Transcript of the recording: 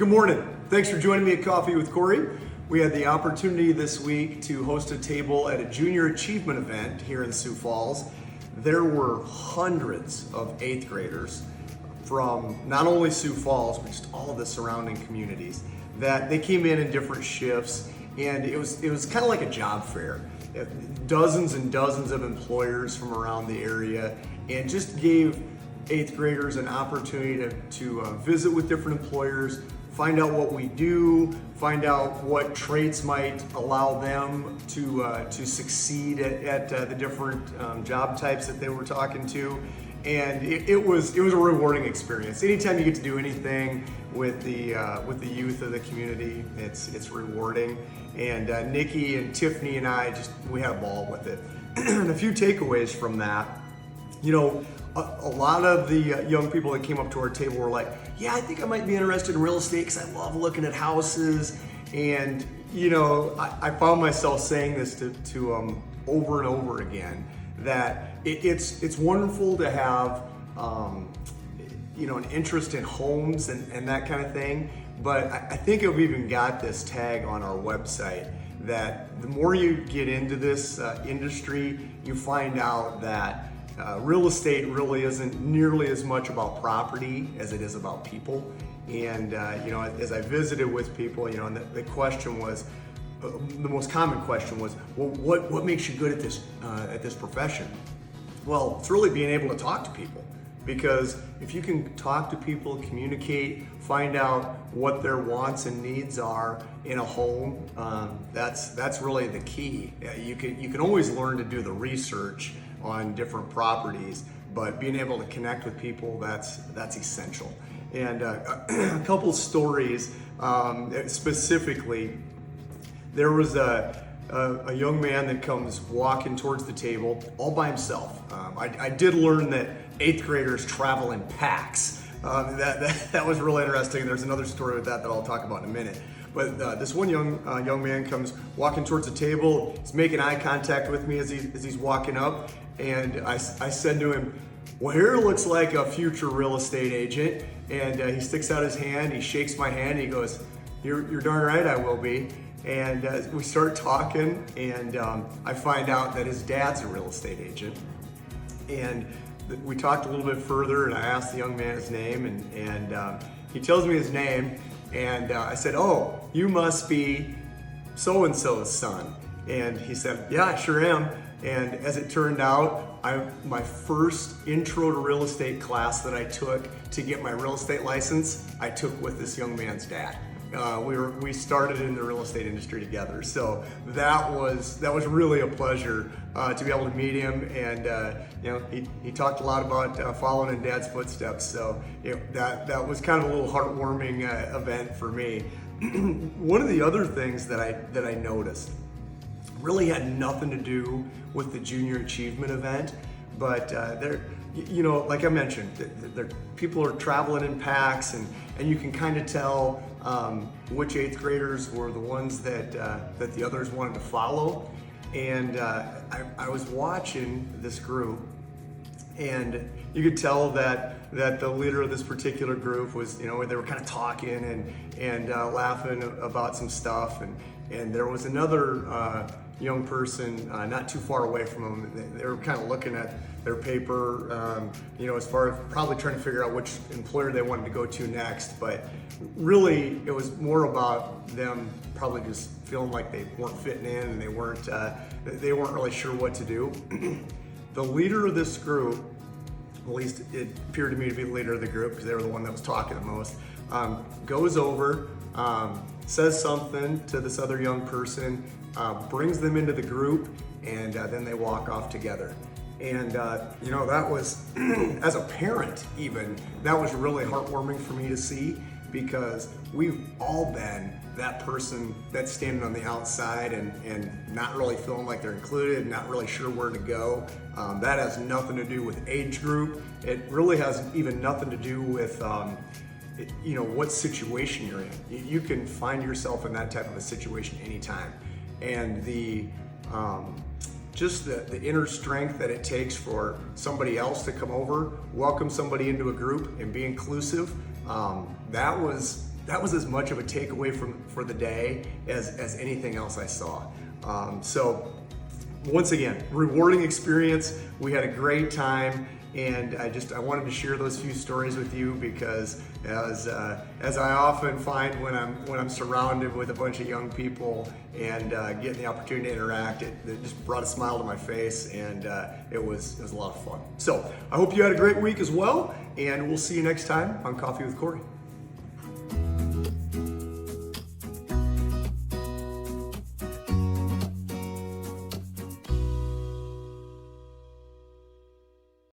Good morning. Thanks for joining me at Coffee with KORY. We had the opportunity this week to host a table at a junior achievement event here in Sioux Falls. There were hundreds of 8th graders from not only Sioux Falls, but just all of the surrounding communities that they came in different shifts, and it was kind of like a job fair. Dozens and dozens of employers from around the area, and just gave 8th graders an opportunity to visit with different employers, find out what we do, find out what traits might allow them to succeed at the different job types that they were talking to. And it was a rewarding experience. Anytime you get to do anything with the youth of the community, it's rewarding. And Nikki and Tiffany and I we had a ball with it. And a few takeaways from that, a lot of the young people that came up to our table were like, yeah, I think I might be interested in real estate because I love looking at houses. And, I found myself saying this to over and over again, that it's wonderful to have, an interest in homes and that kind of thing. But I think we've even got this tag on our website that the more you get into this industry, you find out that real estate really isn't nearly as much about property as it is about people. And as I visited with people, and the question was, the most common question was, well, what makes you good at this profession? Well, it's really being able to talk to people. Because if you can talk to people, communicate, find out what their wants and needs are in a home, that's really the key. You can always learn to do the research on different properties, but being able to connect with people, that's essential. And a couple stories, specifically, there was a young man that comes walking towards the table all by himself. I did learn that 8th graders travel in packs. That was really interesting. There's another story with that I'll talk about in a minute. But this one young man comes walking towards the table. He's making eye contact with me as he's walking up, and I said to him, "Well, here looks like a future real estate agent." And he sticks out his hand. He shakes my hand. He goes, "You're darn right, I will be." And we start talking, and I find out that his dad's a real estate agent. And we talked a little bit further, and I asked the young man his name, and he tells me his name, and I said, "Oh, you must be so-and-so's son." And he said, "Yeah, I sure am." And as it turned out, my first intro to real estate class that I took to get my real estate license, I took with this young man's dad. We started in the real estate industry together, so that was really a pleasure to be able to meet him. And he talked a lot about following in Dad's footsteps. So that was kind of a little heartwarming event for me. One of the other things that I noticed really had nothing to do with the junior achievement event, but like I mentioned, people are traveling in packs, and you can kind of tell which 8th graders were the ones that the others wanted to follow. And I was watching this group, and you could tell that the leader of this particular group was, they were kind of talking and laughing about some stuff, and there was another young person not too far away from them. They were kind of looking at their paper, as far as probably trying to figure out which employer they wanted to go to next. But really, it was more about them probably just feeling like they weren't fitting in, and they weren't really sure what to do. The leader of this group, at least it appeared to me to be the leader of the group because they were the one that was talking the most, goes over, says something to this other young person, brings them into the group, and then they walk off together. And that was, as a parent even, that was really heartwarming for me to see, because we've all been that person that's standing on the outside and not really feeling like they're included, not really sure where to go. That has nothing to do with age group. It really has even nothing to do with what situation you're in. You can find yourself in that type of a situation anytime. And just the inner strength that it takes for somebody else to come over, welcome somebody into a group, and be inclusive, that was that was as much of a takeaway for the day as anything else I saw. So once again, rewarding experience. We had a great time, and I wanted to share those few stories with you because as I often find when I'm surrounded with a bunch of young people and getting the opportunity to interact, it just brought a smile to my face, and it was a lot of fun. So I hope you had a great week as well, and we'll see you next time on Coffee with Kory.